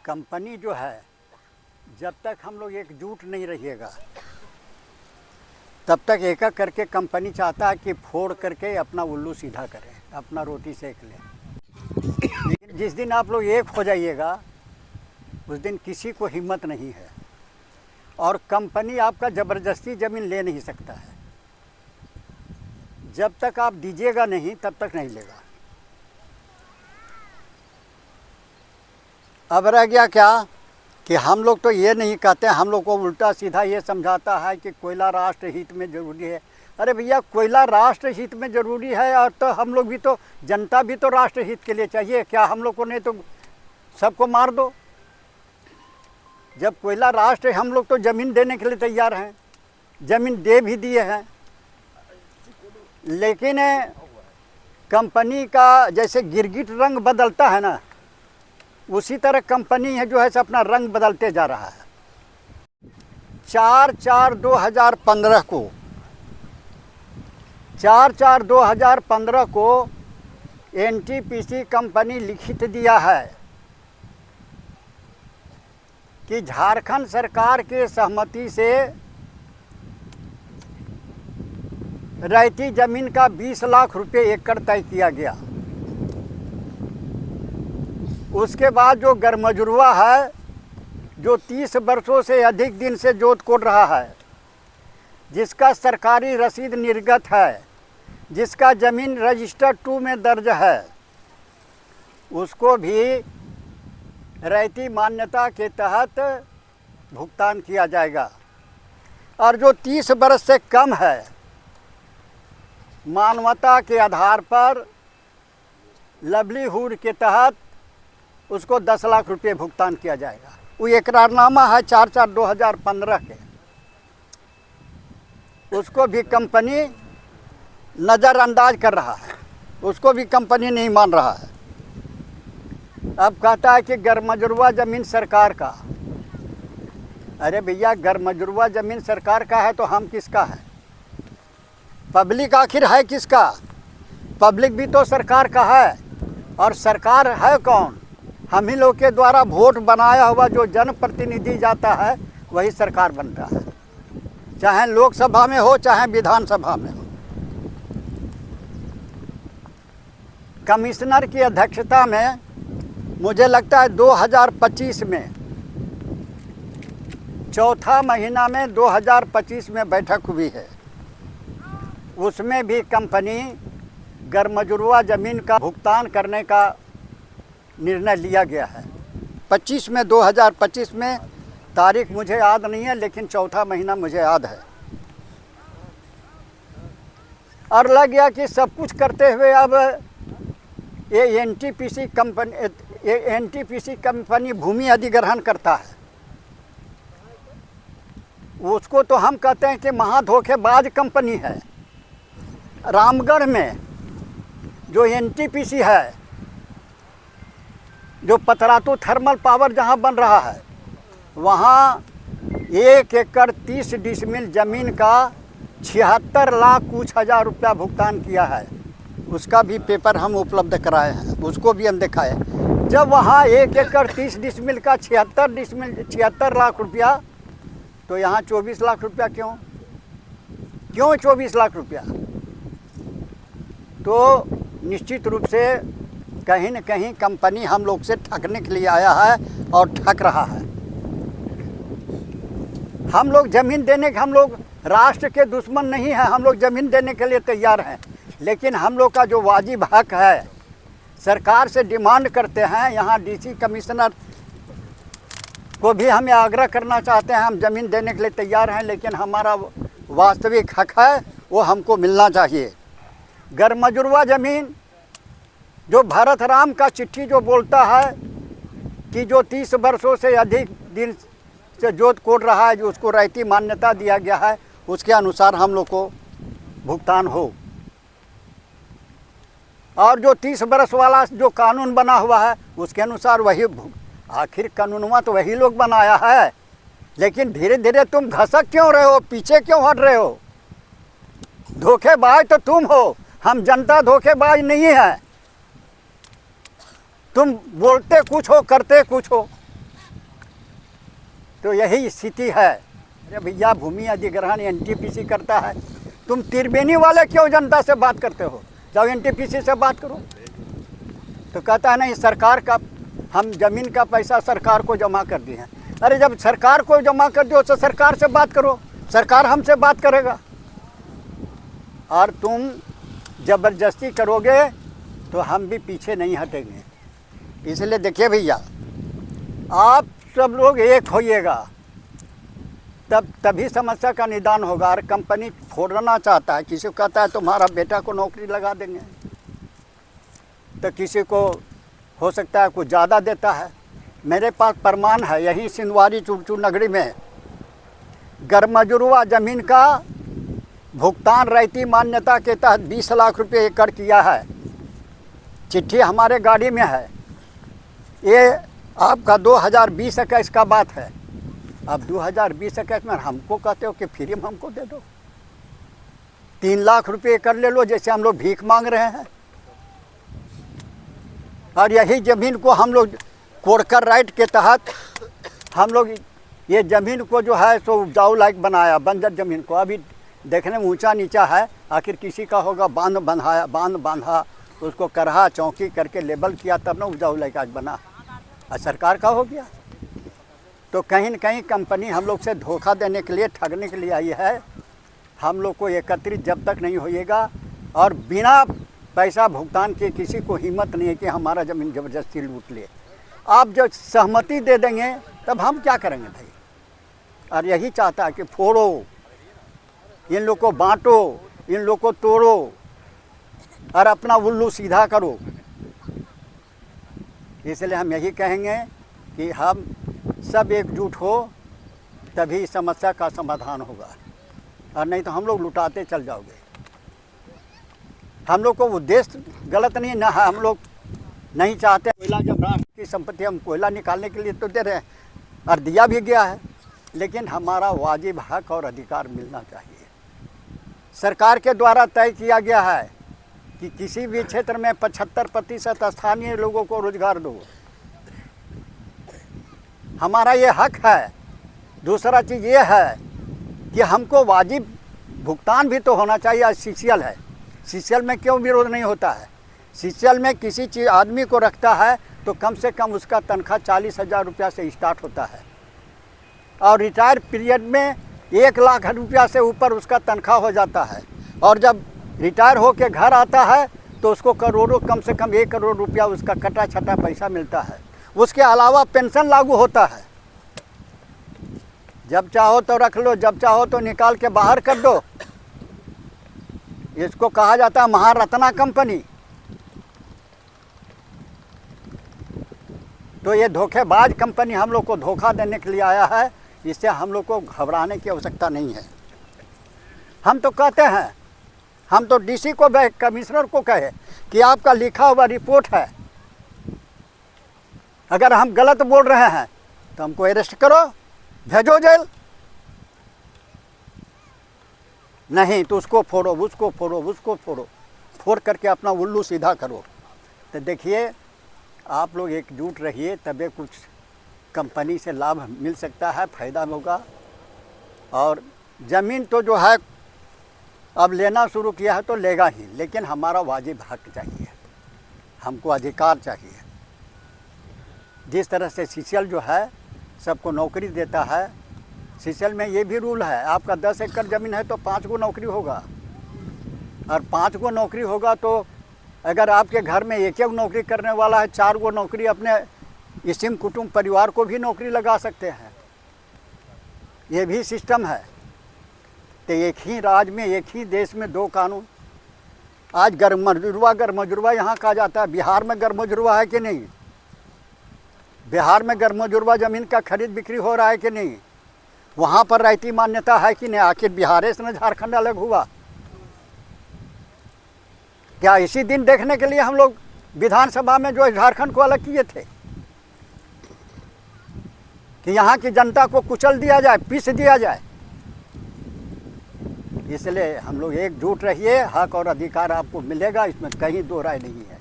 Company जो है, जब तक हम लोग एकजुट नहीं रहिएगा तब तक एक एक करके कंपनी चाहता है कि फोड़ करके अपना उल्लू सीधा करें, अपना रोटी सेक लें। लेकिन जिस दिन आप लोग एक हो जाइएगा उस दिन किसी को हिम्मत नहीं है, और कंपनी आपका ज़बरदस्ती ज़मीन ले नहीं सकता है। जब तक आप दीजिएगा नहीं तब तक नहीं लेगा। अब रह गया क्या कि हम लोग तो ये नहीं कहते, हम लोग को उल्टा सीधा ये समझाता है कि कोयला राष्ट्र हित में ज़रूरी है। अरे भैया, कोयला राष्ट्र हित में ज़रूरी है और तो हम लोग भी तो, जनता भी तो राष्ट्र हित के लिए चाहिए। क्या हम लोग को नहीं तो सबको मार दो? जब कोयला राष्ट्र, हम लोग तो ज़मीन देने के लिए तैयार हैं, ज़मीन दे भी दिए हैं। लेकिन कंपनी का जैसे गिरगिट रंग बदलता है ना, उसी तरह कंपनी है जो है अपना रंग बदलते जा रहा है। 4/4/2015 को 4/4/2015 को एनटीपीसी कंपनी लिखित दिया है कि झारखंड सरकार के सहमति से रैयती जमीन का 20 लाख रुपए एकड़ तय किया गया। उसके बाद जो गरमजुरवा है, जो 30 वर्षों से अधिक दिन से जोत कोड़ रहा है, जिसका सरकारी रसीद निर्गत है, जिसका ज़मीन रजिस्टर 2 में दर्ज है, उसको भी रैयती मान्यता के तहत भुगतान किया जाएगा। और जो 30 वर्ष से कम है, मानवता के आधार पर लाइवलीहुड के तहत उसको 10 लाख रुपए भुगतान किया जाएगा। वो इकरारनामा है 4/4/2015 के, उसको भी कंपनी नज़रअंदाज कर रहा है, उसको भी कंपनी नहीं मान रहा है। अब कहता है कि गरमजुरवा ज़मीन सरकार का। अरे भैया, गरमजुरवा ज़मीन सरकार का है तो हम किसका है? पब्लिक आखिर है किसका? पब्लिक भी तो सरकार का है। और सरकार है कौन? हम ही लोग के द्वारा वोट बनाया हुआ जो जनप्रतिनिधि जाता है वही सरकार बनता है, चाहे लोकसभा में हो चाहे विधानसभा में हो। कमिश्नर की अध्यक्षता में मुझे लगता है 2025 में, चौथा महीना में 2025 में बैठक हुई है। उसमें भी कंपनी गरमजुरवा ज़मीन का भुगतान करने का निर्णय लिया गया है। 25 में, 2025 में, तारीख मुझे याद नहीं है, लेकिन चौथा महीना मुझे याद है। और लग गया कि सब कुछ करते हुए अब ये एनटीपीसी कंपनी भूमि अधिग्रहण करता है। उसको तो हम कहते हैं कि महाधोखेबाज कंपनी है। रामगढ़ में जो एनटीपीसी है, जो पतरातू थर्मल पावर जहां बन रहा है, वहां 1 एकड़ 30 डिसमिल ज़मीन का 76 लाख कुछ हज़ार रुपया भुगतान किया है। उसका भी पेपर हम उपलब्ध कराए हैं, उसको भी हम दिखाए। जब वहाँ 1 एकड़ 30 डिसमिल का 76 लाख रुपया, तो यहाँ 24 लाख रुपया क्यों 24 लाख रुपया? तो निश्चित रूप से कहीं न कहीं कंपनी हम लोग से ठगने के लिए आया है और ठग रहा है। हम लोग ज़मीन देने के, हम लोग राष्ट्र के दुश्मन नहीं हैं, हम लोग ज़मीन देने के लिए तैयार हैं। लेकिन हम लोग का जो वाजिब हक है, सरकार से डिमांड करते हैं। यहाँ डीसी कमिश्नर को भी हम आग्रह करना चाहते हैं, हम ज़मीन देने के लिए तैयार हैं, लेकिन हमारा वास्तविक हक है वो हमको मिलना चाहिए। गरमजुरवा ज़मीन, जो भरत राम का चिट्ठी जो बोलता है कि जो 30 वर्षों से अधिक दिन से जोत कोड़ रहा है, जो उसको रैयती मान्यता दिया गया है, उसके अनुसार हम लोग को भुगतान हो। और जो 30 वर्ष वाला जो कानून बना हुआ है, उसके अनुसार वही, आखिर कानूनवा तो वही लोग बनाया है। लेकिन धीरे धीरे तुम घसक क्यों रहे हो, पीछे क्यों हट रहे हो? धोखेबाज तो तुम हो, हम जनता धोखेबाज नहीं है। तुम बोलते कुछ हो, करते कुछ हो। तो यही स्थिति है। अरे भैया, भूमि अधिग्रहण एनटीपीसी करता है, तुम त्रिवेणी वाले क्यों जनता से बात करते हो? जाओ एनटीपीसी से बात करो। तो कहता है नहीं, सरकार का, हम जमीन का पैसा सरकार को जमा कर दिए हैं। अरे जब सरकार को जमा कर दियो तो सरकार से बात करो, सरकार हमसे बात करेगा। और तुम ज़बरदस्ती करोगे तो हम भी पीछे नहीं हटेंगे। इसलिए देखिए भैया, आप सब लोग एक होइएगा, तभी समस्या का निदान होगा। और कंपनी फोड़ना चाहता है, किसी को कहता है तुम्हारा बेटा को नौकरी लगा देंगे, तो किसी को हो सकता है कुछ ज़्यादा देता है। मेरे पास प्रमाण है, यहीं सिंधवारी चुरचू नगरी में गरमजुरवा ज़मीन का भुगतान रैयती मान्यता के तहत 20 लाख रुपए एकड़ किया है। चिट्ठी हमारे गाड़ी में है। ये आपका 2020-21 का बात है। अब 2020-21 में हमको कहते हो कि फ्री में हमको दे दो, 3 लाख रुपए एकड़ ले लो, जैसे हम लोग भीख मांग रहे हैं। और यही ज़मीन को हम लोग कोरकर राइट के तहत हम लोग ये ज़मीन को जो है सो उपजाऊ लायक बनाया। बंजर ज़मीन को अभी देखने में ऊंचा नीचा है, आखिर किसी का होगा, बांध बांधा उसको करहा चौकी करके लेबल किया, तब ना उपजाऊ लायक आज बना। और सरकार का हो गया। तो कहीं न कहीं कंपनी हम लोग से धोखा देने के लिए, ठगने के लिए आई है। हम लोग को एकत्रित जब तक नहीं होइएगा और बिना पैसा भुगतान के किसी को हिम्मत नहीं है कि हमारा ज़मीन ज़बरदस्ती लूट ले। आप जब सहमति दे देंगे तब हम क्या करेंगे भाई? और यही चाहता है कि फोड़ो, इन लोग को बांटो, इन लोग को तोड़ो और अपना उल्लू सीधा करो। इसलिए हम यही कहेंगे कि हम सब एकजुट हो, तभी इस समस्या का समाधान होगा। और नहीं तो हम लोग लुटाते चल जाओगे। हम लोग को उद्देश्य गलत नहीं ना है, हम लोग नहीं चाहते। कोयला जब राष्ट्र की संपत्ति, हम कोयला निकालने के लिए तो दे रहे हैं और दिया भी गया है, लेकिन हमारा वाजिब हक और अधिकार मिलना चाहिए। सरकार के द्वारा तय किया गया है कि किसी भी क्षेत्र में 75% स्थानीय लोगों को रोजगार दो, हमारा ये हक है। दूसरा चीज़ ये है कि हमको वाजिब भुगतान भी तो होना चाहिए। आज सीसीएल है, सीसीएल में क्यों विरोध नहीं होता है? सीसीएल में किसी चीज़ आदमी को रखता है तो कम से कम उसका तनख्वाह 40,000 रुपया से स्टार्ट होता है, और रिटायर पीरियड में 1 लाख रुपया से ऊपर उसका तनख्वाह हो जाता है। और जब रिटायर हो के घर आता है तो उसको करोड़ों, कम से कम 1 करोड़ रुपया उसका कटा छटा पैसा मिलता है। उसके अलावा पेंशन लागू होता है। जब चाहो तो रख लो, जब चाहो तो निकाल के बाहर कर दो। इसको कहा जाता है महारत्ना कंपनी। तो ये धोखेबाज कंपनी हम लोग को धोखा देने के लिए आया है। इससे हम लोग को घबराने की आवश्यकता नहीं है। हम तो कहते हैं, हम तो डीसी को, कमिश्नर को कहे कि आपका लिखा हुआ रिपोर्ट है, अगर हम गलत बोल रहे हैं तो हमको अरेस्ट करो, भेजो जेल। नहीं तो उसको फोड़ो, उसको फोड़ो, उसको फोड़ो, फोड़ करके अपना उल्लू सीधा करो। तो देखिए, आप लोग एकजुट रहिए, तभी कुछ कंपनी से लाभ मिल सकता है, फ़ायदा होगा। और ज़मीन तो जो है अब लेना शुरू किया है तो लेगा ही, लेकिन हमारा वाजिब हक चाहिए, हमको अधिकार चाहिए। जिस तरह से सीसीएल जो है सबको नौकरी देता है, सीसीएल में ये भी रूल है, आपका 10 एकड़ ज़मीन है तो 5 गो नौकरी होगा। और 5 गो नौकरी होगा तो अगर आपके घर में एक नौकरी करने वाला है, 4 गो नौकरी अपने इसिम कुटुंब परिवार को भी नौकरी लगा सकते हैं। ये भी सिस्टम है। तो एक ही राज्य में, एक ही देश में 2 कानून। आज गरमजुरवा यहाँ कहा जाता है। बिहार में गरमजुरवा है कि नहीं? बिहार में गरमजुरवा ज़मीन का खरीद बिक्री हो रहा है कि नहीं? वहाँ पर रैयती मान्यता है कि नहीं? आखिर बिहार से झारखंड अलग हुआ क्या? इसी दिन देखने के लिए हम लोग विधानसभा में जो झारखंड को अलग किए थे कि यहाँ की जनता को कुचल दिया जाए, पीस दिया जाए। इसलिए हम लोग एकजुट रहिए, हक और अधिकार आपको मिलेगा, इसमें कहीं दो राय नहीं है।